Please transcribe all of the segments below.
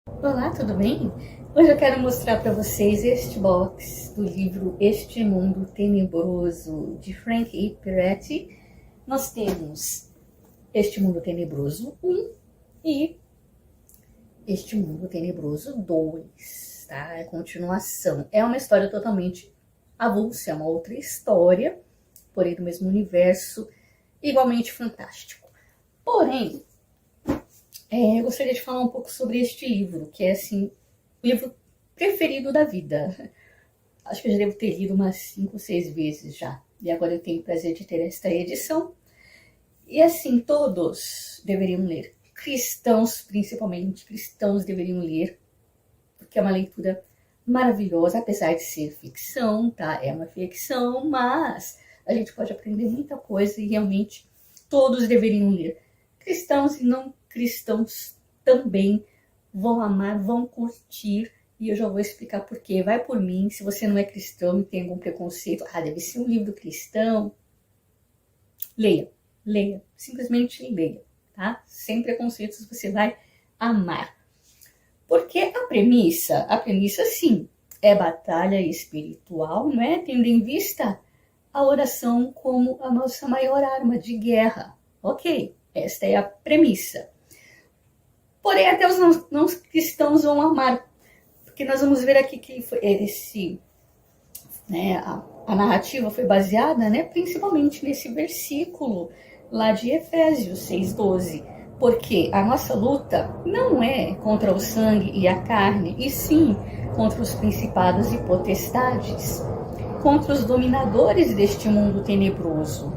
Olá, tudo bem? Hoje eu quero mostrar para vocês este box do livro Este Mundo Tenebroso, de Frank E. Peretti. Nós temos Este Mundo Tenebroso 1 e Este Mundo Tenebroso 2, tá? É continuação. É uma história totalmente avulsa, é uma outra história, porém do mesmo universo, igualmente fantástico. Porém, eu gostaria de falar um pouco sobre este livro, que é, assim, o livro preferido da vida. Acho que eu já devo ter lido umas 5 ou 6 vezes já. E agora eu tenho o prazer de ter esta edição. E, assim, todos deveriam ler. Cristãos, principalmente, cristãos deveriam ler, porque é uma leitura maravilhosa, apesar de ser ficção, tá? É uma ficção, mas a gente pode aprender muita coisa e realmente todos deveriam ler. Cristãos e não cristãos também vão amar, vão curtir, e eu já vou explicar por quê. Vai por mim, se você não é cristão e tem algum preconceito, deve ser um livro cristão, leia, simplesmente leia, tá? Sem preconceitos, você vai amar. Porque a premissa sim, é batalha espiritual, né? Tendo em vista a oração como a nossa maior arma de guerra. Ok, esta é a premissa. Porém, até os não cristãos vão amar, porque nós vamos ver aqui que a narrativa foi baseada, né, principalmente nesse versículo lá de Efésios 6:12, porque a nossa luta não é contra o sangue e a carne, e sim contra os principados e potestades, contra os dominadores deste mundo tenebroso,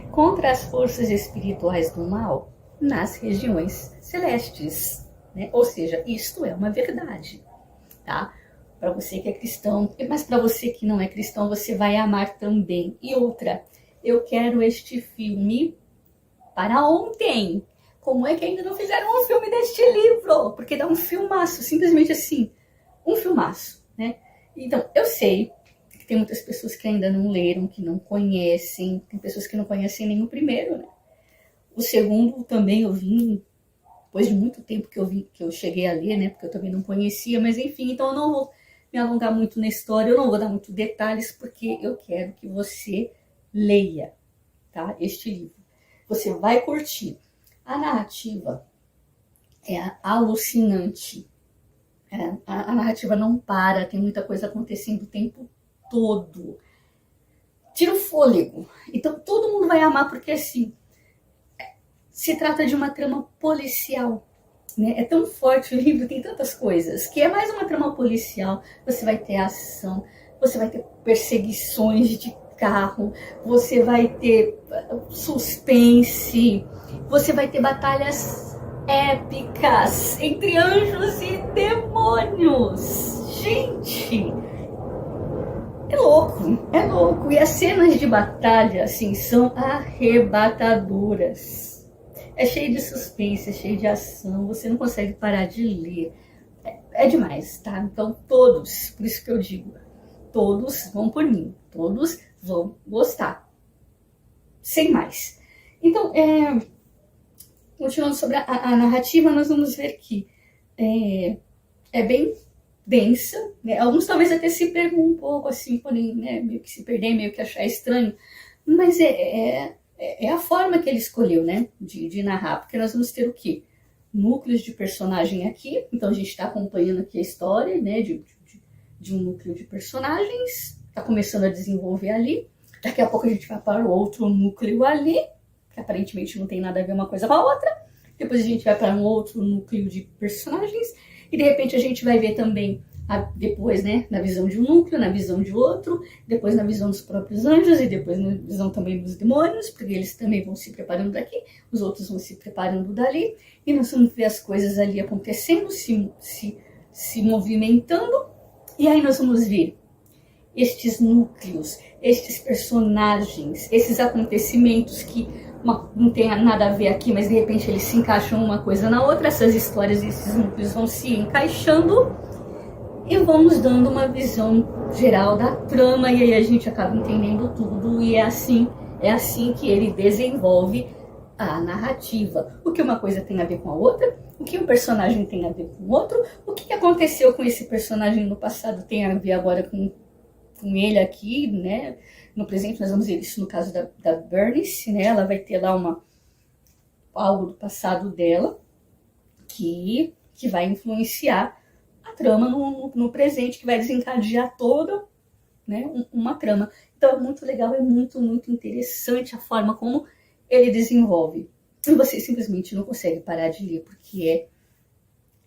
contra as forças espirituais do mal nas regiões celestes, né? Ou seja, isto é uma verdade, tá? Para você que é cristão, mas para você que não é cristão, você vai amar também. E outra, eu quero este filme para ontem. Como é que ainda não fizeram um filme deste livro? Porque dá um filmaço, simplesmente assim, um filmaço, né? Então, eu sei que tem muitas pessoas que ainda não leram, que não conhecem, tem pessoas que não conhecem nem o primeiro, né? O segundo também eu vi depois de muito tempo que eu cheguei a ler, né? Porque eu também não conhecia, mas enfim, então eu não vou me alongar muito na história, eu não vou dar muito detalhes, porque eu quero que você leia, tá? Este livro. Você vai curtir. A narrativa é alucinante. A narrativa não para, tem muita coisa acontecendo o tempo todo. Tira o fôlego. Então todo mundo vai amar, porque assim, se trata de uma trama policial, né? É tão forte o livro, tem tantas coisas, que é mais uma trama policial. Você vai ter ação, você vai ter perseguições de carro, você vai ter suspense, você vai ter batalhas épicas entre anjos e demônios. Gente, é louco, é louco. E as cenas de batalha, assim, são arrebatadoras. É cheio de suspense, é cheio de ação, você não consegue parar de ler. É demais, tá? Então todos, por isso que eu digo, todos vão por mim, todos vão gostar. Sem mais. Então, continuando sobre a narrativa, nós vamos ver que é bem densa, né? Alguns talvez até se percam um pouco, assim, podem, né, meio que se perder, meio que achar estranho, mas é a forma que ele escolheu, né, de narrar, porque nós vamos ter o quê? Núcleos de personagem aqui, então a gente está acompanhando aqui a história, né, de um núcleo de personagens, está começando a desenvolver ali, daqui a pouco a gente vai para o outro núcleo ali, que aparentemente não tem nada a ver uma coisa com a outra, depois a gente vai para um outro núcleo de personagens, e de repente a gente vai ver também depois, né, na visão de um núcleo, na visão de outro, depois na visão dos próprios anjos e depois na visão também dos demônios, porque eles também vão se preparando daqui, os outros vão se preparando dali, e nós vamos ver as coisas ali acontecendo, se movimentando, e aí nós vamos ver estes núcleos, estes personagens, esses acontecimentos que não tem nada a ver aqui, mas de repente eles se encaixam uma coisa na outra, essas histórias e esses núcleos vão se encaixando, e vão nos dando uma visão geral da trama, e aí a gente acaba entendendo tudo, e é assim que ele desenvolve a narrativa. O que uma coisa tem a ver com a outra, o que um personagem tem a ver com o outro, o que aconteceu com esse personagem no passado tem a ver agora com ele aqui, né? No presente nós vamos ver isso no caso da Bernice, né? Ela vai ter lá algo do passado dela que vai influenciar a trama no presente, que vai desencadear toda, né, uma trama. Então é muito legal, é muito, muito interessante a forma como ele desenvolve. E você simplesmente não consegue parar de ler, porque é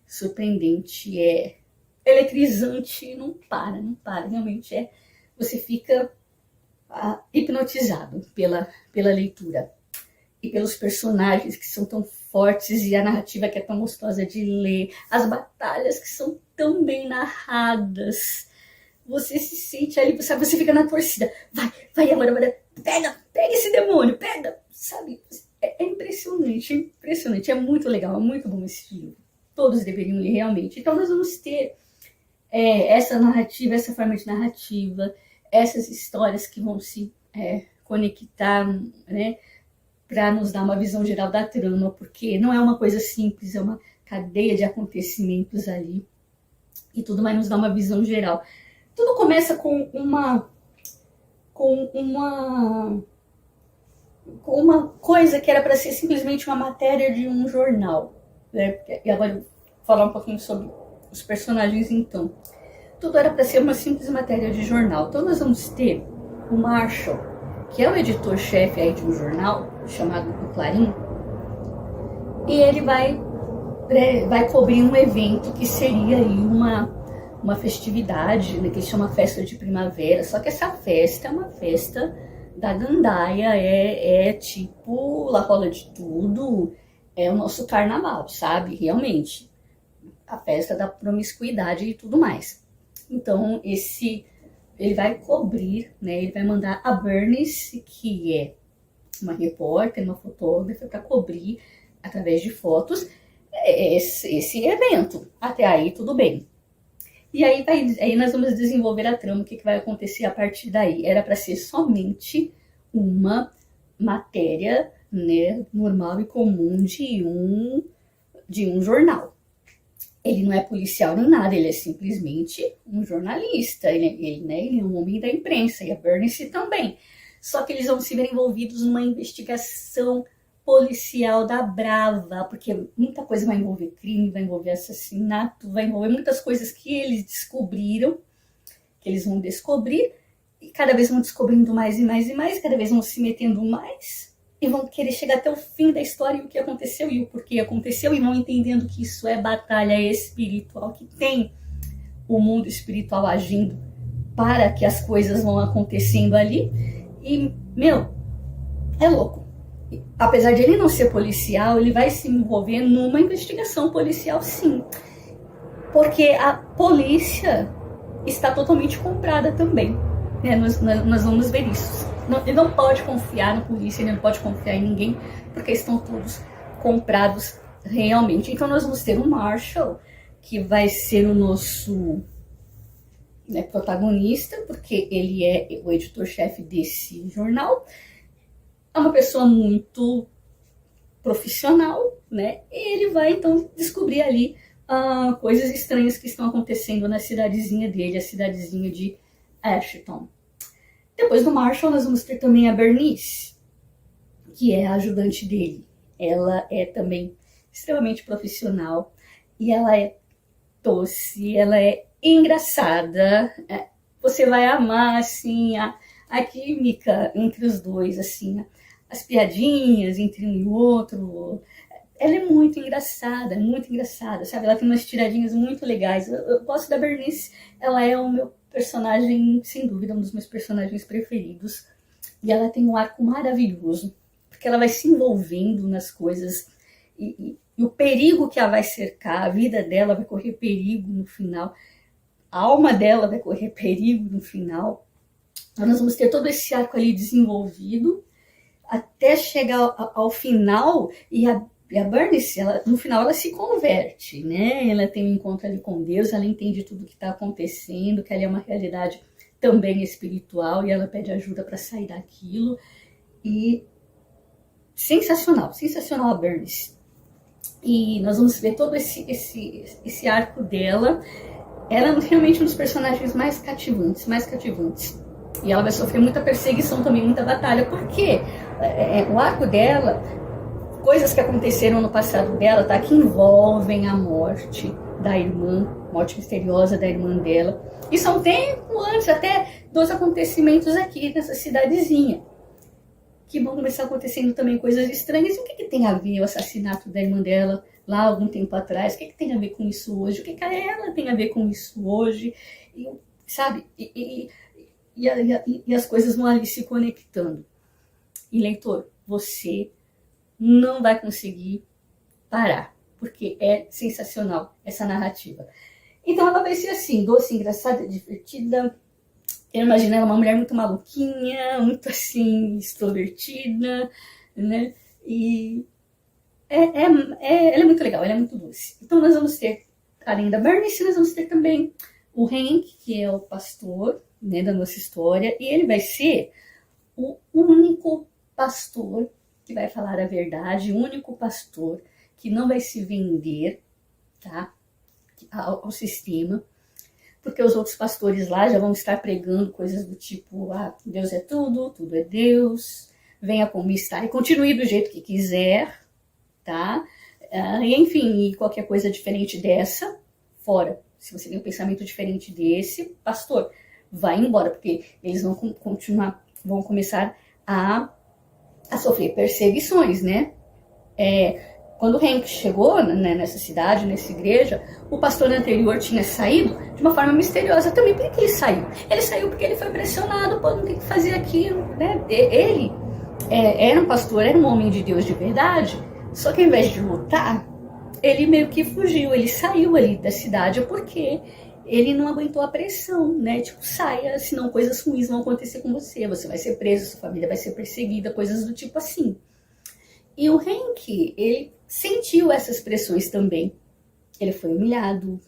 surpreendente, é eletrizante, não para, realmente é. Você fica hipnotizado pela leitura e pelos personagens que são tão fortes e a narrativa que é tão gostosa de ler, as batalhas que são tão bem narradas. Você se sente ali, sabe, você fica na torcida. Vai agora, pega esse demônio, pega, sabe? É impressionante, é muito legal, é muito bom esse livro. Todos deveriam ler realmente. Então nós vamos ter essa narrativa, essa forma de narrativa, essas histórias que vão se conectar, né, para nos dar uma visão geral da trama, porque não é uma coisa simples, é uma cadeia de acontecimentos ali, e tudo vai nos dar uma visão geral. Tudo começa com uma coisa que era para ser simplesmente uma matéria de um jornal, né? E agora eu vou falar um pouquinho sobre os personagens então. Tudo era para ser uma simples matéria de jornal. Então nós vamos ter o Marshall, que é o editor-chefe aí de um jornal chamado O Clarim, e ele vai cobrir um evento que seria aí uma festividade, né, que se chama Festa de Primavera. Só que essa festa é uma festa da gandaia, é tipo, lá rola de tudo, é o nosso carnaval, sabe? Realmente, a festa da promiscuidade e tudo mais. Então, ele vai cobrir, né? Ele vai mandar a Bernice, que é uma repórter, uma fotógrafa, para cobrir, através de fotos, esse evento. Até aí, tudo bem. E aí nós vamos desenvolver a trama, o que vai acontecer a partir daí. Era para ser somente uma matéria, né, normal e comum de um jornal. Ele não é policial nem nada, ele é simplesmente um jornalista, ele é um homem da imprensa, e a Bernice também. Só que eles vão se ver envolvidos numa investigação policial da brava, porque muita coisa vai envolver crime, vai envolver assassinato, vai envolver muitas coisas que eles descobriram, que eles vão descobrir, e cada vez vão descobrindo mais e mais e mais, cada vez vão se metendo mais, e vão querer chegar até o fim da história e o que aconteceu e o porquê aconteceu, e vão entendendo que isso é batalha espiritual, que tem o mundo espiritual agindo para que as coisas vão acontecendo ali. E, é louco. Apesar de ele não ser policial, ele vai se envolver numa investigação policial, sim. Porque a polícia está totalmente comprada também. Né? Nós vamos ver isso. Ele não pode confiar na polícia, ele não pode confiar em ninguém, porque estão todos comprados realmente. Então nós vamos ter um Marshall, que vai ser o nosso, né, protagonista, porque ele é o editor-chefe desse jornal. É uma pessoa muito profissional, né? E ele vai então descobrir ali coisas estranhas que estão acontecendo na cidadezinha dele, a cidadezinha de Ashton. Depois do Marshall, nós vamos ter também a Bernice, que é a ajudante dele. Ela é também extremamente profissional e ela é doce, ela é engraçada. Você vai amar, assim, a química entre os dois, assim, as piadinhas entre um e o outro. Ela é muito engraçada, sabe? Ela tem umas tiradinhas muito legais. Eu gosto da Bernice, ela é o meu personagem, sem dúvida, um dos meus personagens preferidos. E ela tem um arco maravilhoso, porque ela vai se envolvendo nas coisas e o perigo que ela vai cercar, a vida dela vai correr perigo no final, a alma dela vai correr perigo no final. Então nós vamos ter todo esse arco ali desenvolvido até chegar ao final, e a Bernice, no final, ela se converte, né? Ela tem um encontro ali com Deus, ela entende tudo que está acontecendo, que ali é uma realidade também espiritual, e ela pede ajuda para sair daquilo. E sensacional a Bernice. E nós vamos ver todo esse arco dela. Ela é realmente um dos personagens mais cativantes, mais cativantes. E ela vai sofrer muita perseguição também, muita batalha. Por quê? O arco dela, coisas que aconteceram no passado dela, tá? Que envolvem a morte da irmã, morte misteriosa da irmã dela. Isso há um tempo antes até dos acontecimentos aqui nessa cidadezinha. Que vão começar acontecendo também coisas estranhas. E o que tem a ver o assassinato da irmã dela lá algum tempo atrás? O que tem a ver com isso hoje? O que ela tem a ver com isso hoje? E, sabe? E as coisas vão ali se conectando. E, leitor, você não vai conseguir parar, porque é sensacional essa narrativa. Então ela vai ser assim, doce, engraçada, divertida. Eu imagino ela uma mulher muito maluquinha, muito assim, extrovertida, né? E ela é muito legal, ela é muito doce. Então nós vamos ter, além da Bernice, nós vamos ter também o Hank, que é o pastor, né, da nossa história, e ele vai ser o único pastor que vai falar a verdade, o único pastor que não vai se vender, tá, ao sistema, porque os outros pastores lá já vão estar pregando coisas do tipo, Deus é tudo, tudo é Deus, venha como está e continue do jeito que quiser, tá? E enfim, e qualquer coisa diferente dessa, fora. Se você tem um pensamento diferente desse, pastor, vai embora, porque eles vão vão começar a sofrer perseguições, né? Quando o Hank chegou, né, nessa cidade, nessa igreja, o pastor anterior tinha saído de uma forma misteriosa também. Por que ele saiu? Ele saiu porque ele foi pressionado, não tem que fazer aquilo, né? Ele era um pastor, era um homem de Deus de verdade, só que ao invés de lutar, ele meio que fugiu, ele saiu ali da cidade porque ele não aguentou a pressão, né? Tipo, saia, senão coisas ruins vão acontecer com você, você vai ser preso, sua família vai ser perseguida, coisas do tipo assim. E o Hank, ele sentiu essas pressões também. Ele foi humilhado,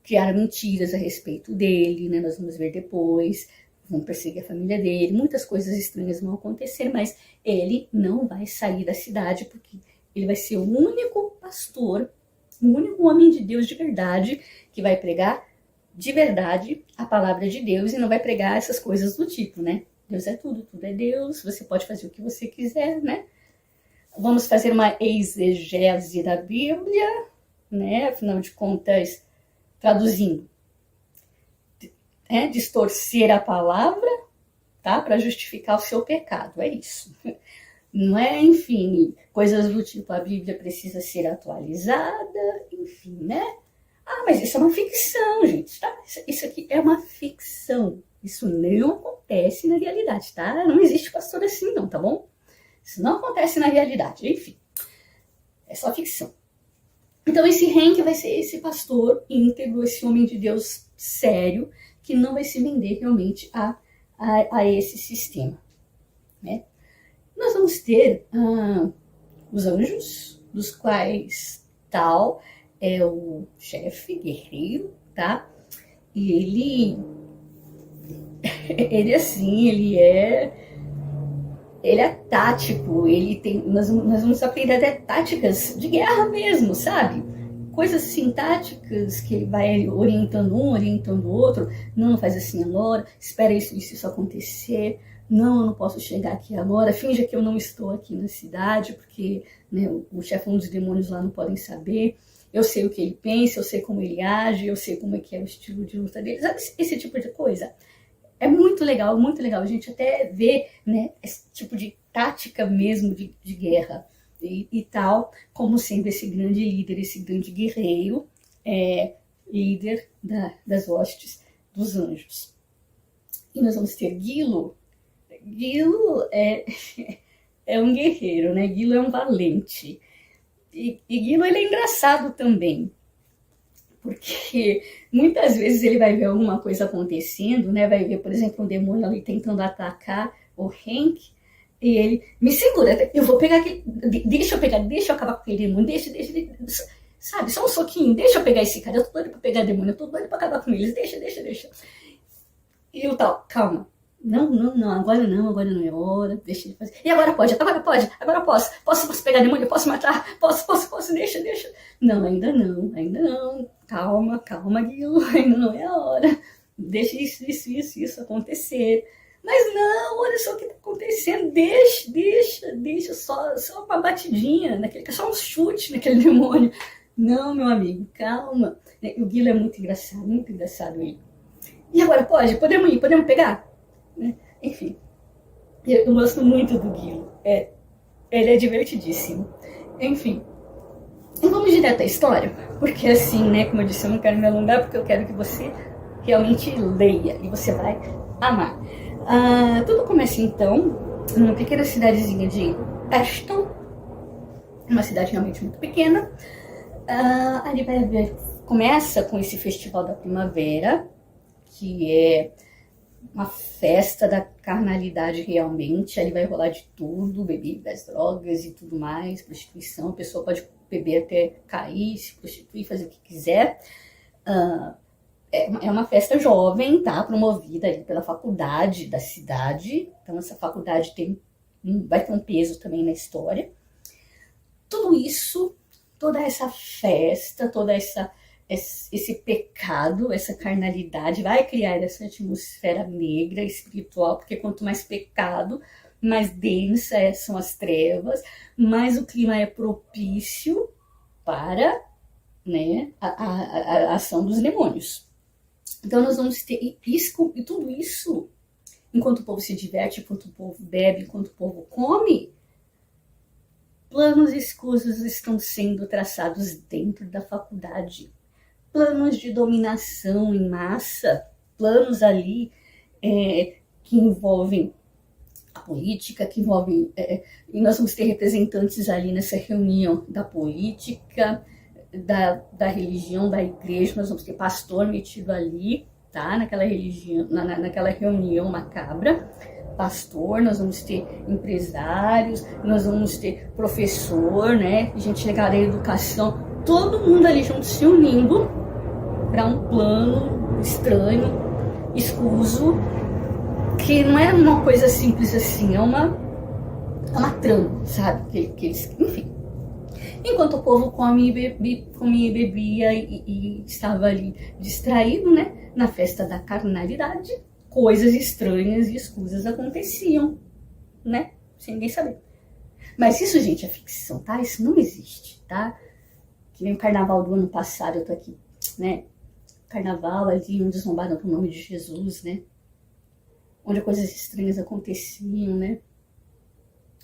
criaram mentiras a respeito dele, né? Nós vamos ver depois, vão perseguir a família dele, muitas coisas estranhas vão acontecer, mas ele não vai sair da cidade, porque ele vai ser o único pastor, o único homem de Deus de verdade, que vai pregar de verdade a palavra de Deus e não vai pregar essas coisas do tipo, né? Deus é tudo, tudo é Deus, você pode fazer o que você quiser, né? Vamos fazer uma exegese da Bíblia, né? Afinal de contas, traduzindo, distorcer a palavra, tá? Para justificar o seu pecado, é isso. Não é, enfim, coisas do tipo, a Bíblia precisa ser atualizada, enfim, né? Mas isso é uma ficção, gente, tá? Isso aqui é uma ficção. Isso não acontece na realidade, tá? Não existe pastor assim não, tá bom? Isso não acontece na realidade, enfim. É só ficção. Então esse Hank vai ser esse pastor íntegro, esse homem de Deus sério, que não vai se vender realmente a esse sistema, né? Nós vamos ter os anjos, dos quais Tal é o chefe guerreiro, tá? E ele assim, ele é tático, nós vamos aprender até táticas de guerra mesmo, sabe? Coisas assim, táticas que ele vai orientando um, orientando o outro. Não faz assim agora, espera isso acontecer. Não, eu não posso chegar aqui agora, finja que eu não estou aqui na cidade, porque, né, o chefão dos demônios lá não podem saber. Eu sei o que ele pensa, eu sei como ele age, eu sei como é que é o estilo de luta dele. Sabe esse tipo de coisa? É muito legal a gente até ver, né, esse tipo de tática mesmo de guerra e tal, como sendo esse grande líder, esse grande guerreiro, líder das hostes dos anjos. E nós vamos ter Gilo. Gilo é um guerreiro, né? Gilo é um valente. E Gilo, ele é engraçado também, porque muitas vezes ele vai ver alguma coisa acontecendo, né? Vai ver, por exemplo, um demônio ali tentando atacar o Hank, e ele, me segura, eu vou pegar aquele, deixa eu acabar com aquele demônio, deixa, sabe, só um soquinho, deixa eu pegar esse cara, eu tô doido pra pegar demônio, eu tô doido pra acabar com eles, deixa. E o tal, calma, Não, não, não, agora não é hora, deixa ele fazer. E agora pode, agora posso pegar demônio, posso matar, posso, deixa. Não, ainda não. Calma, Guilo, ainda não é a hora. Deixa isso acontecer. Mas não, olha só o que tá acontecendo, deixa, só uma batidinha, só um chute naquele demônio. Não, meu amigo, calma. O Guilo é muito engraçado ele. E agora podemos ir, podemos pegar? Enfim, eu gosto muito do Guilo, ele é divertidíssimo. Enfim, vamos direto à história, porque assim, né, como eu disse, eu não quero me alongar, porque eu quero que você realmente leia, e você vai amar. Tudo começa então numa pequena cidadezinha de Ashton, uma cidade realmente muito pequena. Ali começa com esse festival da primavera, que é uma festa da carnalidade realmente. Ali vai rolar de tudo, bebidas, drogas e tudo mais, prostituição. A pessoa pode beber até cair, se prostituir, fazer o que quiser. É uma festa jovem, tá? Promovida ali pela faculdade da cidade. Então essa faculdade vai ter um peso também na história. Tudo isso, toda essa festa, esse pecado, essa carnalidade vai criar essa atmosfera negra, espiritual, porque quanto mais pecado, mais densa são as trevas, mais o clima é propício para, né, a ação dos demônios. Então nós vamos ter isso, e tudo isso, enquanto o povo se diverte, enquanto o povo bebe, enquanto o povo come, planos escusos estão sendo traçados dentro da faculdade. Planos de dominação em massa, planos ali que envolvem a política, que envolvem... e nós vamos ter representantes ali nessa reunião da política, da religião, da igreja. Nós vamos ter pastor metido ali, tá? Naquela religião, naquela reunião macabra. Pastor, nós vamos ter empresários, nós vamos ter professor, né? Gente ligada à educação, todo mundo ali junto se unindo para um plano estranho, escuso, que não é uma coisa simples assim, é uma trama, sabe? Enfim. Enquanto o povo comia e bebia e estava ali distraído, né? Na festa da carnalidade, coisas estranhas e escusas aconteciam, né? Sem ninguém saber. Mas isso, gente, é ficção, tá? Isso não existe, tá? Que nem o carnaval do ano passado, eu tô aqui, né? Carnaval ali, onde zombaram com o nome de Jesus, né? Onde coisas estranhas aconteciam, né?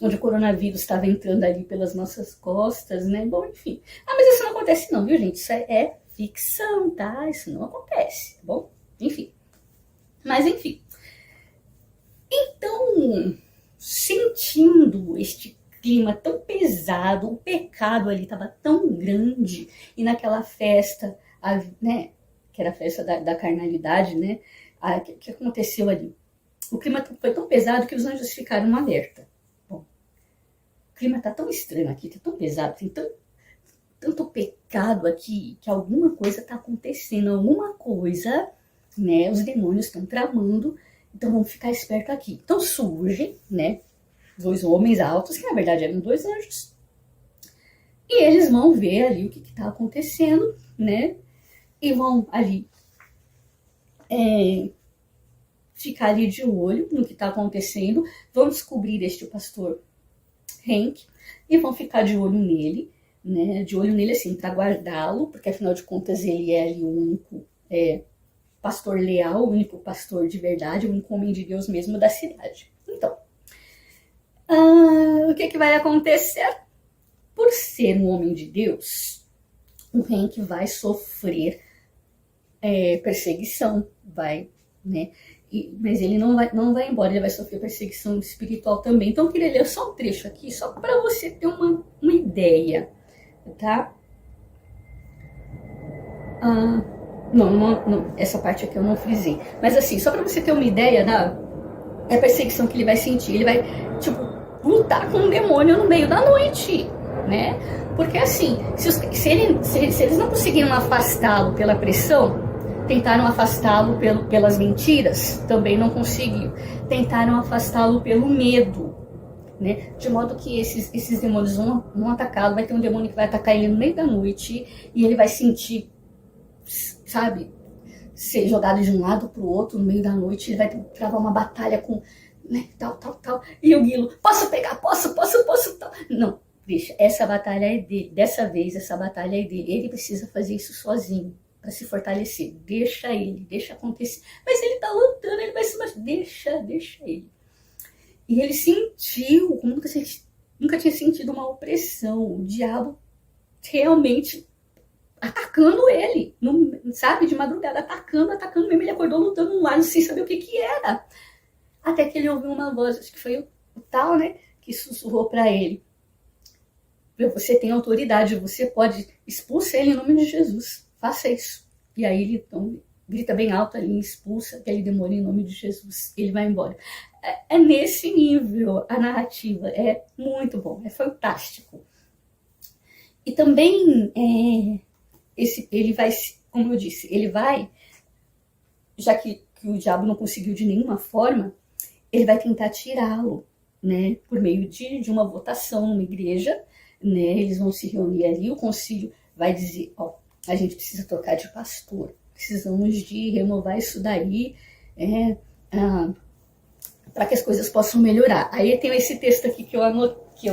Onde o coronavírus estava entrando ali pelas nossas costas, né? Bom, enfim. Mas isso não acontece não, viu, gente? Isso é ficção, tá? Isso não acontece, tá bom? Enfim. Mas, enfim. Então, sentindo este clima tão pesado, o pecado ali estava tão grande, e naquela festa, né? Que era a festa da carnalidade, né? Que aconteceu ali? O clima foi tão pesado que os anjos ficaram alerta. Bom, o clima tá tão estranho aqui, tá tão pesado, tem tanto pecado aqui, que alguma coisa tá acontecendo, alguma coisa, né? Os demônios estão tramando, então vamos ficar esperto aqui. Então surgem, né? 2 homens altos, que na verdade eram 2 anjos, e eles vão ver ali o que tá acontecendo, né? E vão ali ficar ali de olho no que está acontecendo, vão descobrir este pastor Hank e vão ficar de olho nele, né? De olho nele assim, para guardá-lo, porque afinal de contas ele é ali o único pastor leal, o único pastor de verdade, o único homem de Deus mesmo da cidade. Então, o que vai acontecer? Por ser um homem de Deus, o Hank vai sofrer perseguição, né? Mas ele não vai embora, ele vai sofrer perseguição espiritual também. Então eu queria ler só um trecho aqui, só para você ter uma ideia, tá? Não, essa parte aqui eu não frisei. Mas assim, só para você ter uma ideia da perseguição que ele vai sentir. Ele vai, tipo, lutar com um demônio no meio da noite, né? Porque assim, se eles não conseguiram afastá-lo pela pressão, Tentaram afastá-lo pelas mentiras, também não conseguiu. Tentaram afastá-lo pelo medo, né? De modo que esses demônios vão atacá-lo. Vai ter um demônio que vai atacar ele no meio da noite e ele vai sentir, sabe, ser jogado de um lado para o outro no meio da noite. Ele vai travar uma batalha com, né, tal. E o Guilo, posso pegar, posso, tal. Não, deixa, essa batalha é dele. Dessa vez, essa batalha é dele. Ele precisa fazer isso sozinho para se fortalecer. Deixa ele, deixa acontecer. Mas ele tá lutando, ele vai se machucar. Deixa ele. E ele sentiu, como nunca tinha sentido uma opressão. O diabo realmente atacando ele, sabe, de madrugada, atacando mesmo. Ele acordou lutando um ar sem saber o que era. Até que ele ouviu uma voz, acho que foi o tal, né, que sussurrou para ele: você tem autoridade, você pode expulsar ele em nome de Jesus. Faça isso. E aí ele então grita bem alto ali, expulsa aquele demônio em nome de Jesus. Ele vai embora. É nesse nível a narrativa. É muito bom, é fantástico. E também ele vai, como eu disse, ele vai, já que o diabo não conseguiu de nenhuma forma, ele vai tentar tirá-lo, né, por meio de uma votação numa igreja, né, eles vão se reunir ali, o concílio vai dizer, ó, a gente precisa trocar de pastor, precisamos de renovar isso daí, para que as coisas possam melhorar. Aí tem esse texto aqui que eu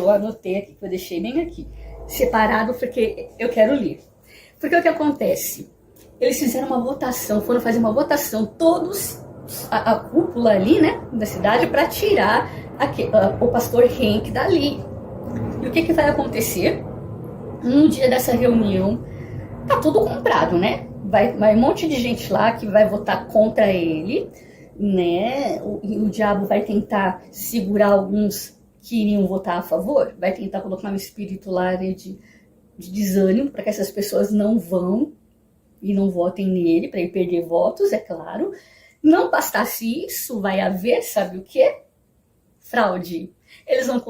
anotei aqui, que eu deixei bem aqui, separado, porque eu quero ler. Porque o que acontece? Eles fizeram uma votação, foram fazer uma votação, todos, a cúpula ali, né, da cidade, para tirar o pastor Henk dali. E o que vai acontecer? No dia dessa reunião, tá tudo comprado, né? Vai um monte de gente lá que vai votar contra ele, né? E o diabo vai tentar segurar alguns que iriam votar a favor, vai tentar colocar um espírito lá de desânimo para que essas pessoas não vão e não votem nele, para ele perder votos, é claro. Não bastasse isso, vai haver, sabe o quê? Fraude. Eles vão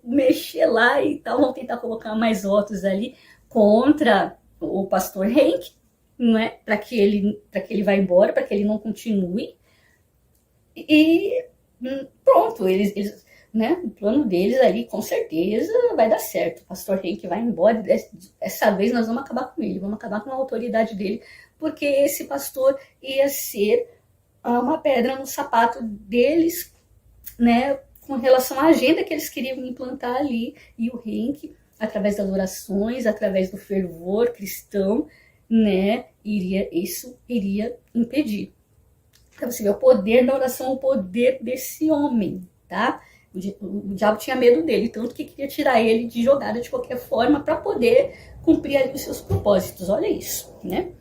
mexer lá e tal, vão tentar colocar mais votos ali contra o pastor Henk, não é? Para que ele vá embora, para que ele não continue. E pronto, eles, né, o plano deles ali com certeza vai dar certo. O pastor Henk vai embora, dessa vez nós vamos acabar com ele, vamos acabar com a autoridade dele, porque esse pastor ia ser uma pedra no sapato deles, né, com relação à agenda que eles queriam implantar ali. E o Henk, através das orações, através do fervor cristão, né, isso iria impedir. Então você vê o poder da oração, o poder desse homem, tá? O diabo tinha medo dele, tanto que queria tirar ele de jogada de qualquer forma para poder cumprir ali os seus propósitos. Olha isso, né?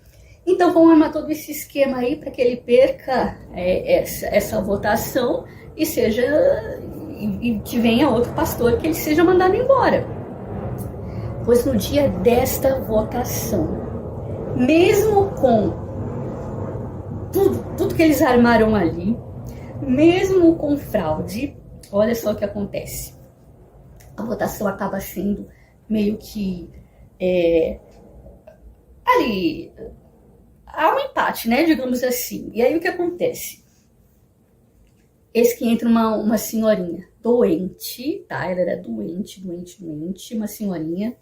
Então vão armar todo esse esquema aí para que ele perca essa votação e que venha outro pastor, que ele seja mandado embora. Pois no dia desta votação, mesmo com tudo que eles armaram ali, mesmo com fraude, olha só o que acontece. A votação acaba sendo meio que ali, há um empate, né, digamos assim. E aí o que acontece? Eis que entra uma senhorinha doente, tá? Ela era doente, uma senhorinha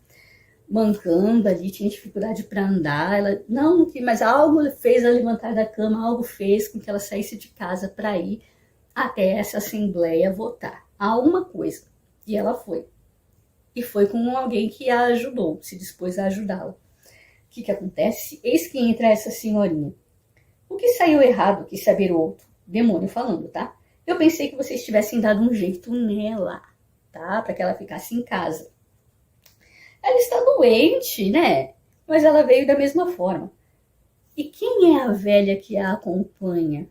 mancando ali, tinha dificuldade para andar. Ela não, mas algo fez ela levantar da cama, algo fez com que ela saísse de casa para ir até essa assembleia votar. Alguma coisa. E ela foi. E foi com alguém que a ajudou, se dispôs a ajudá-la. O que acontece? Eis que entra essa senhorinha. O que saiu errado, quis saber o outro. Demônio falando, tá? Eu pensei que vocês tivessem dado um jeito nela, tá? Para que ela ficasse em casa. Ela está doente, né? Mas ela veio da mesma forma. E quem é a velha que a acompanha?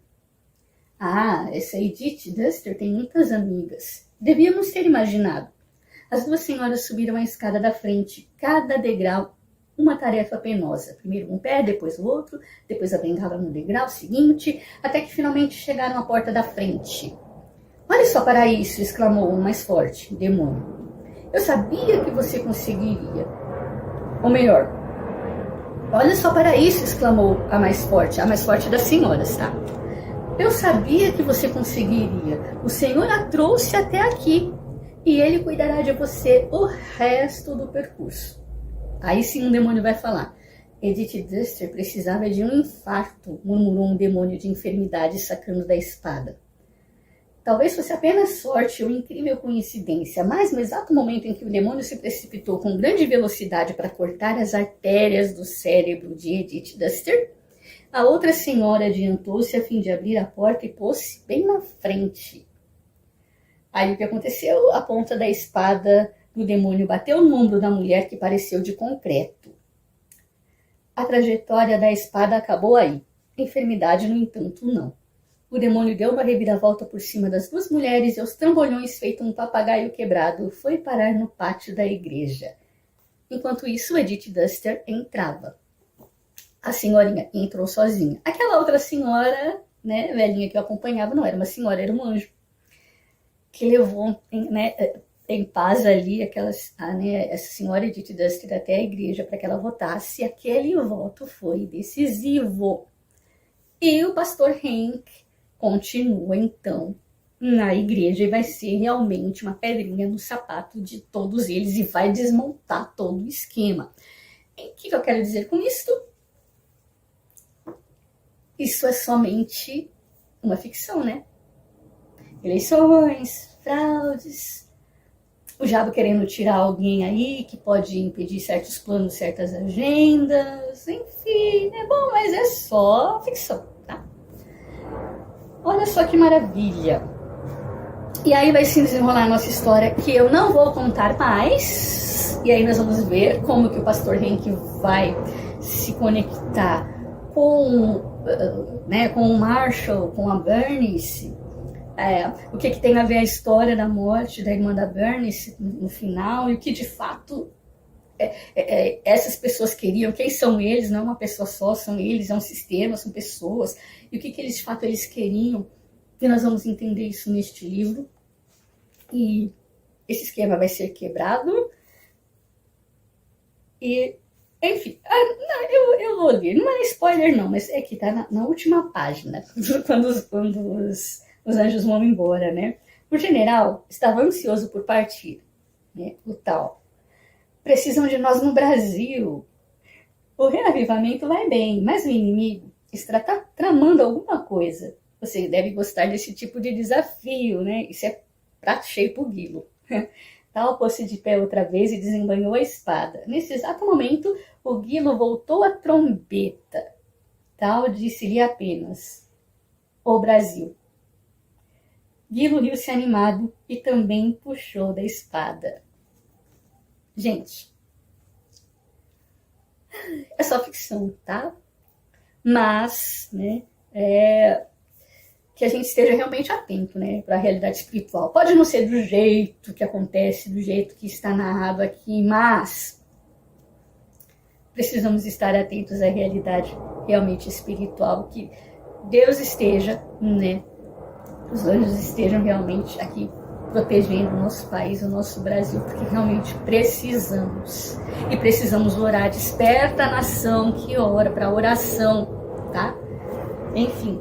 Ah, essa Edith Duster tem muitas amigas. Devíamos ter imaginado. As duas senhoras subiram a escada da frente, cada degrau uma tarefa penosa. Primeiro um pé, depois o outro, depois a bengala no degrau seguinte, até que finalmente chegaram à porta da frente. Olhe só para isso, exclamou o mais forte, demônio. Eu sabia que você conseguiria. Ou melhor, Olha só para isso, exclamou a mais forte das senhoras, tá? Eu sabia que você conseguiria. O Senhor a trouxe até aqui e Ele cuidará de você o resto do percurso. Aí sim um demônio vai falar. Edith Duster precisava de um infarto, murmurou um demônio de enfermidade sacando da espada. Talvez fosse apenas sorte ou incrível coincidência, mas no exato momento em que o demônio se precipitou com grande velocidade para cortar as artérias do cérebro de Edith Duster, a outra senhora adiantou-se a fim de abrir a porta e pôs-se bem na frente. Aí o que aconteceu? A ponta da espada do demônio bateu no ombro da mulher que pareceu de concreto. A trajetória da espada acabou aí. A enfermidade, no entanto, não. O demônio deu uma reviravolta por cima das duas mulheres e aos trambolhões, feito um papagaio quebrado, foi parar no pátio da igreja. Enquanto isso, Edith Duster entrava. A senhorinha entrou sozinha. Aquela outra senhora, né, velhinha que eu acompanhava, não era uma senhora, era um anjo. Que levou, né, em paz ali essa senhora Edith Duster até a igreja para que ela votasse. E aquele voto foi decisivo. E o pastor Hank continua, então, na igreja e vai ser realmente uma pedrinha no sapato de todos eles e vai desmontar todo o esquema. E o que eu quero dizer com isso? Isso é somente uma ficção, né? Eleições, fraudes, o diabo querendo tirar alguém aí que pode impedir certos planos, certas agendas, enfim, é bom, mas é só ficção. Olha só que maravilha. E aí vai se desenrolar a nossa história, que eu não vou contar mais. E aí nós vamos ver como que o pastor Hank vai se conectar com o Marshall, com a Bernice. O que tem a ver a história da morte da irmã da Bernice no final. E o que de fato essas pessoas queriam, quem são eles, não é uma pessoa só, são eles, é um sistema, são pessoas, e o que eles de fato eles queriam, e nós vamos entender isso neste livro, e esse esquema vai ser quebrado, e, enfim, eu vou ler, não é spoiler não, mas é que tá na última página, quando os anjos vão embora, né? O general estava ansioso por partir, né? O tal. Precisam de nós no Brasil. O reavivamento vai bem, mas o inimigo está tramando alguma coisa. Você deve gostar desse tipo de desafio, né? Isso é prato cheio pro Guilo. Tal pôs-se de pé outra vez e desembanhou a espada. Nesse exato momento, o Guilo voltou a trombeta. Tal disse-lhe apenas: o Brasil. Guilo riu-se animado e também puxou da espada. Gente, é só ficção, tá? Mas, né, que a gente esteja realmente atento, né, para a realidade espiritual. Pode não ser do jeito que acontece, do jeito que está narrado aqui, mas precisamos estar atentos à realidade realmente espiritual, que Deus esteja, né, os anjos estejam realmente aqui protegendo o nosso país, o nosso Brasil, porque realmente precisamos. E precisamos orar. Desperta a nação que ora, para oração, tá? Enfim.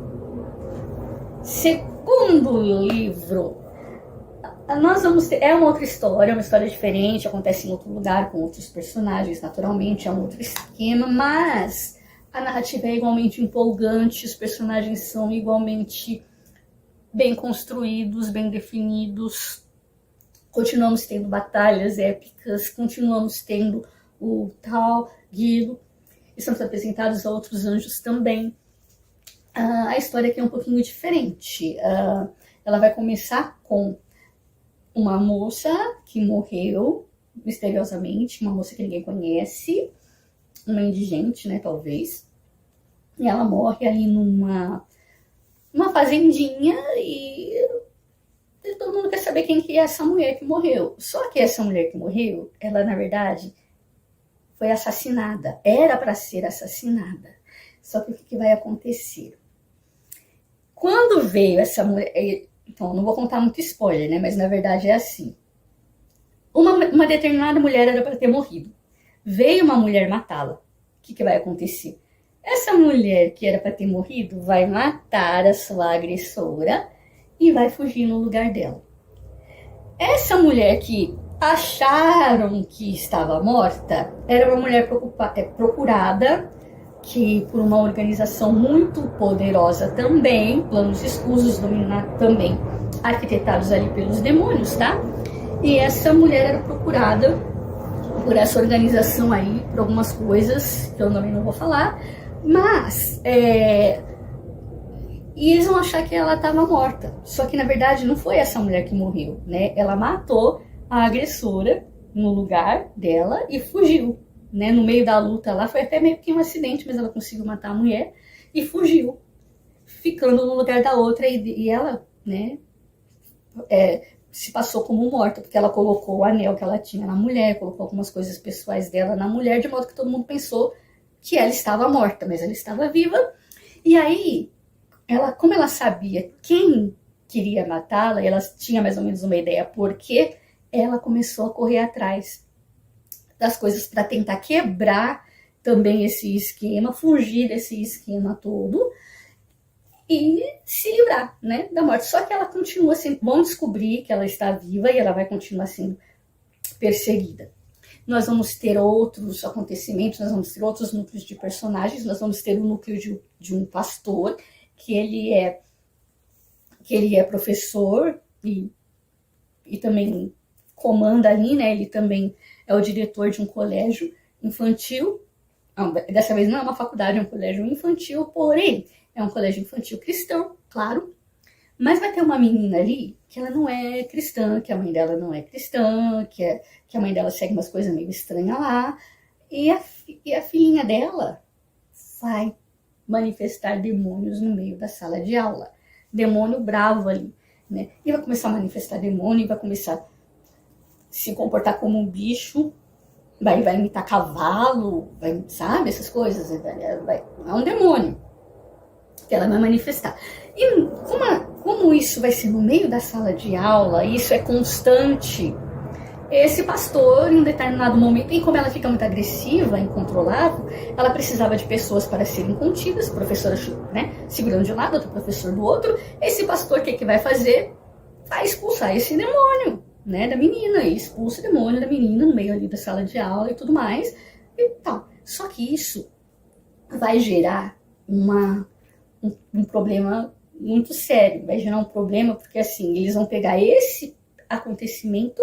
Segundo livro. Nós vamos ter... É uma outra história, uma história diferente, acontece em outro lugar, com outros personagens, naturalmente, é um outro esquema, mas a narrativa é igualmente empolgante, os personagens são igualmente bem construídos, bem definidos. Continuamos tendo batalhas épicas, continuamos tendo o tal Guilo. Estamos apresentados a outros anjos também. A história aqui é um pouquinho diferente. Ela vai começar com uma moça que morreu misteriosamente, uma moça que ninguém conhece, uma indigente, né, talvez. E ela morre ali numa fazendinha e todo mundo quer saber quem que é essa mulher que morreu. Só que essa mulher que morreu, ela na verdade foi assassinada. Era para ser assassinada. Só que o que vai acontecer? Quando veio essa mulher... Então, não vou contar muito spoiler, né? Mas na verdade é assim. Uma determinada mulher era para ter morrido. Veio uma mulher matá-la. que vai acontecer? Essa mulher que era para ter morrido vai matar a sua agressora e vai fugir no lugar dela. Essa mulher que acharam que estava morta era uma mulher procurada que por uma organização muito poderosa também, planos escusos também arquitetados ali pelos demônios, tá? E essa mulher era procurada por essa organização aí, por algumas coisas que eu também não vou falar, mas e eles vão achar que ela estava morta. Só que na verdade não foi essa mulher que morreu, né? Ela matou a agressora no lugar dela e fugiu, né? No meio da luta lá, foi até meio que um acidente, mas ela conseguiu matar a mulher e fugiu, ficando no lugar da outra, e ela, né, se passou como morta, porque ela colocou o anel que ela tinha na mulher, colocou algumas coisas pessoais dela na mulher, de modo que todo mundo pensou que ela estava morta, mas ela estava viva. E aí, como ela sabia quem queria matá-la, ela tinha mais ou menos uma ideia por quê, ela começou a correr atrás das coisas para tentar quebrar também esse esquema, fugir desse esquema todo e se livrar, né, da morte. Só que ela continua sendo, vão descobrir que ela está viva e ela vai continuar sendo perseguida. Nós vamos ter outros acontecimentos, nós vamos ter outros núcleos de personagens, nós vamos ter o núcleo de um pastor, que ele é professor e também comanda ali, né? Ele também é o diretor de um colégio infantil. Não, dessa vez não é uma faculdade, é um colégio infantil, porém é um colégio infantil cristão, claro. Mas vai ter uma menina ali que ela não é cristã, que a mãe dela não é cristã, que a mãe dela segue umas coisas meio estranhas lá. E a filhinha dela vai manifestar demônios no meio da sala de aula. Demônio bravo ali, né? E vai começar a manifestar demônio, vai começar a se comportar como um bicho, vai imitar cavalo, sabe? Essas coisas. É um demônio que ela vai manifestar. E como isso vai ser no meio da sala de aula, isso é constante, esse pastor, em um determinado momento, e como ela fica muito agressiva, incontrolável, ela precisava de pessoas para serem contidas, professora, né, segurando de um lado, outro professor do outro. Esse pastor, o que vai fazer? Vai expulsar esse demônio, né, da menina, e expulsa o demônio da menina no meio ali da sala de aula e tudo mais, e tal. Só que isso vai gerar um problema muito sério, vai gerar um problema, porque assim, eles vão pegar esse acontecimento,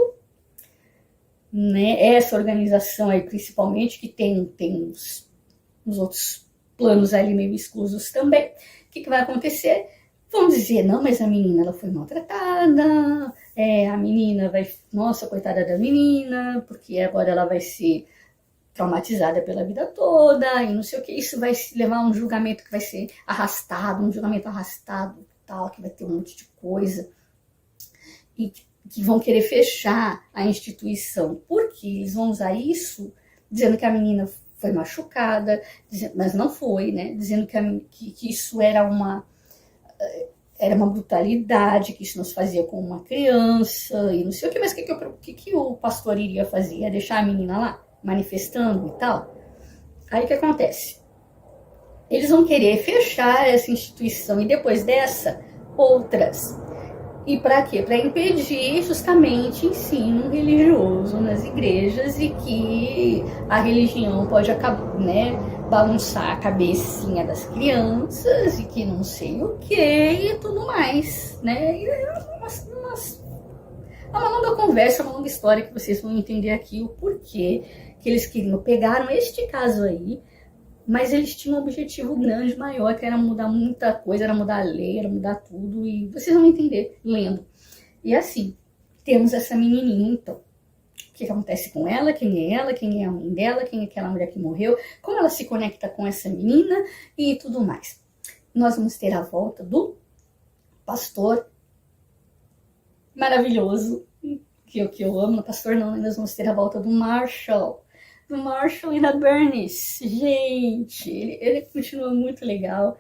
né, essa organização aí principalmente, que tem uns outros planos ali meio exclusos também. O que vai acontecer? Vão dizer, não, mas a menina ela foi maltratada, a menina nossa, coitada da menina, porque agora ela vai ser traumatizada pela vida toda, e não sei o que, isso vai levar a um julgamento que vai ser arrastado, tal, que vai ter um monte de coisa, e que vão querer fechar a instituição, porque eles vão usar isso, dizendo que a menina foi machucada, mas não foi, né? Dizendo que isso era uma brutalidade, que isso nos fazia com uma criança, e não sei o que, mas o que o pastor iria fazer? Ia deixar a menina lá, manifestando e tal? Aí o que acontece? Eles vão querer fechar essa instituição, e depois dessa, outras. E para quê? Para impedir justamente ensino religioso nas igrejas, e que a religião pode acabar, né, bagunçar a cabecinha das crianças, e que não sei o que e tudo mais, né? E é uma longa conversa, uma longa história que vocês vão entender aqui o porquê que eles queriam. Pegaram este caso aí, mas eles tinham um objetivo grande, maior, que era mudar muita coisa, era mudar a lei, era mudar tudo, e vocês vão entender lendo. E assim, temos essa menininha, então. O que acontece com ela, quem é a mãe dela, quem é aquela mulher que morreu, como ela se conecta com essa menina e tudo mais. Nós vamos ter a volta do pastor maravilhoso, que eu amo, pastor não, nós vamos ter a volta do Marshall e da Bernice. Gente, ele continua muito legal,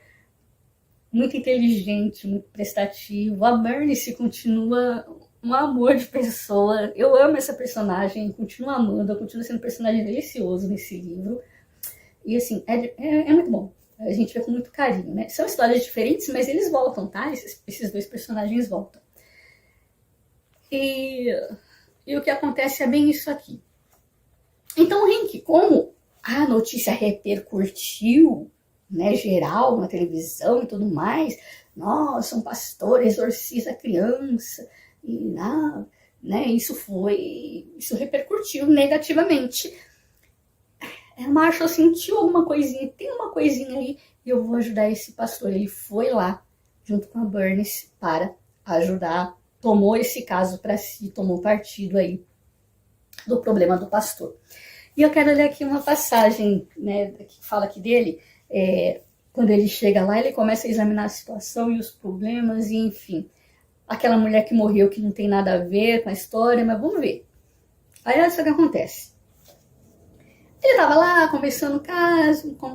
muito inteligente, muito prestativo. A Bernice continua um amor de pessoa. Eu amo essa personagem, continuo amando, continua sendo um personagem delicioso nesse livro. E assim, é muito bom. A gente vê com muito carinho, né? São histórias diferentes, mas eles voltam, tá? Esses dois personagens voltam. E o que acontece é bem isso aqui. Então, Henk, como a notícia repercutiu, né, geral, na televisão e tudo mais, nossa, um pastor exorciza a criança, e né, isso repercutiu negativamente. Marshall sentiu alguma coisinha, tem uma coisinha aí, e eu vou ajudar esse pastor. Ele foi lá, junto com a Bernice, para ajudar, tomou esse caso para si, tomou partido aí do problema do pastor. E eu quero ler aqui uma passagem, né, que fala aqui dele, quando ele chega lá, ele começa a examinar a situação e os problemas, e enfim, aquela mulher que morreu que não tem nada a ver com a história, mas vamos ver. Aí olha só o que acontece. Ele tava lá conversando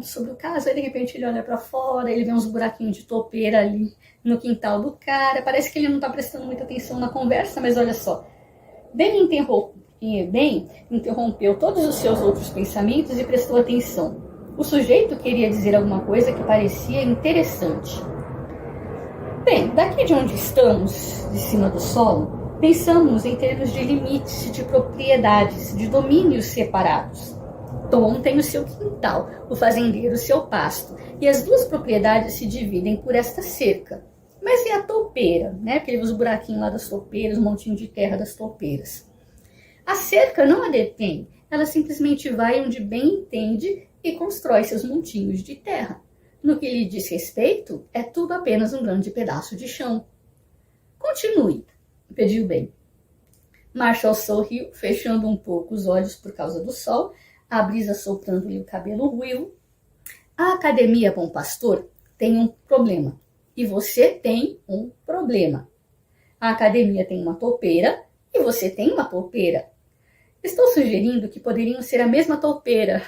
sobre o caso, aí de repente ele olha para fora, ele vê uns buraquinhos de topeira ali no quintal do cara, parece que ele não tá prestando muita atenção na conversa, mas olha só, Ben interrompeu todos os seus outros pensamentos e prestou atenção. O sujeito queria dizer alguma coisa que parecia interessante. Bem, daqui de onde estamos, de cima do solo, pensamos em termos de limites, de propriedades, de domínios separados. Tom tem o seu quintal, o fazendeiro o seu pasto, e as duas propriedades se dividem por esta cerca. Mas e a toupeira, né? Porque ele usa o buraquinho lá das toupeiras, um montinho de terra das toupeiras. A cerca não a detém, ela simplesmente vai onde bem entende e constrói seus montinhos de terra. No que lhe diz respeito, é tudo apenas um grande pedaço de chão. Continue, pediu Ben. Marshall sorriu, fechando um pouco os olhos por causa do sol, a brisa soprando-lhe o cabelo ruivo. A Academia Bom Pastor tem um problema. E você tem um problema. A academia tem uma toupeira e você tem uma toupeira. Estou sugerindo que poderiam ser a mesma toupeira.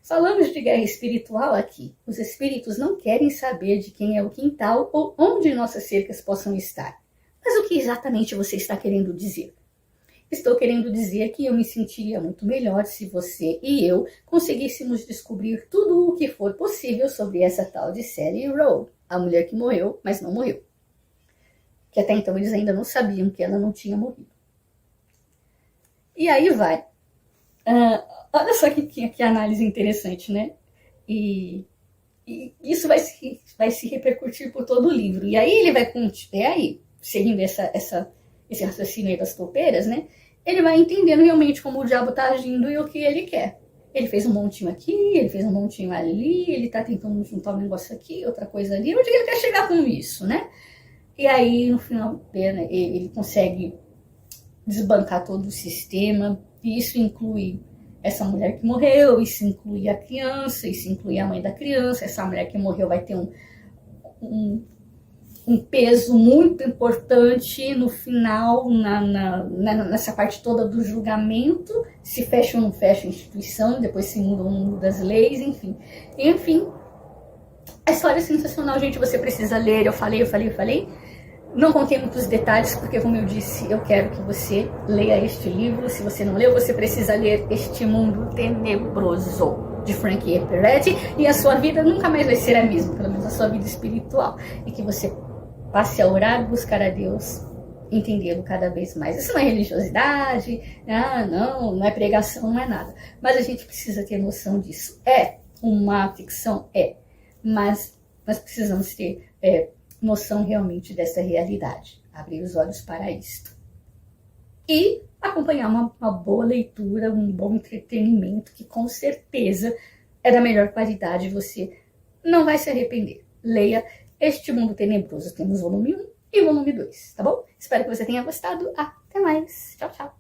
Falamos de guerra espiritual aqui. Os espíritos não querem saber de quem é o quintal ou onde nossas cercas possam estar. Mas o que exatamente você está querendo dizer? Estou querendo dizer que eu me sentiria muito melhor se você e eu conseguíssemos descobrir tudo o que for possível sobre essa tal de Sally Rowe, a mulher que morreu, mas não morreu. Que até então eles ainda não sabiam que ela não tinha morrido. E aí vai. Olha só que análise interessante, né? E isso vai se repercutir por todo o livro. E aí ele vai, seguindo esse raciocínio aí das toupeiras, né? Ele vai entendendo realmente como o diabo tá agindo e o que ele quer. Ele fez um montinho aqui, ele fez um montinho ali, ele tá tentando juntar um negócio aqui, outra coisa ali. Onde ele quer chegar com isso, né? E aí, no final, ele consegue desbancar todo o sistema. E isso inclui essa mulher que morreu, isso inclui a criança, isso inclui a mãe da criança. Essa mulher que morreu vai ter um peso muito importante no final, nessa parte toda do julgamento, se fecha ou não fecha a instituição, depois se muda ou não muda as leis, enfim. A história é sensacional, gente, você precisa ler, eu falei. Não contei muitos detalhes, porque como eu disse, eu quero que você leia este livro. Se você não leu, você precisa ler Este Mundo Tenebroso, de Frank E. Peretti, e a sua vida nunca mais vai ser a mesma, pelo menos a sua vida espiritual, e que você passe a orar, buscar a Deus, entendê-lo cada vez mais. Isso não é religiosidade, não é pregação, não é nada. Mas a gente precisa ter noção disso. É uma ficção? Mas nós precisamos ter noção realmente dessa realidade. Abrir os olhos para isto. E acompanhar uma boa leitura, um bom entretenimento, que com certeza é da melhor qualidade, você não vai se arrepender. Leia Este Mundo Tenebroso. Temos volume 1 e volume 2, tá bom? Espero que você tenha gostado. Até mais. Tchau, tchau.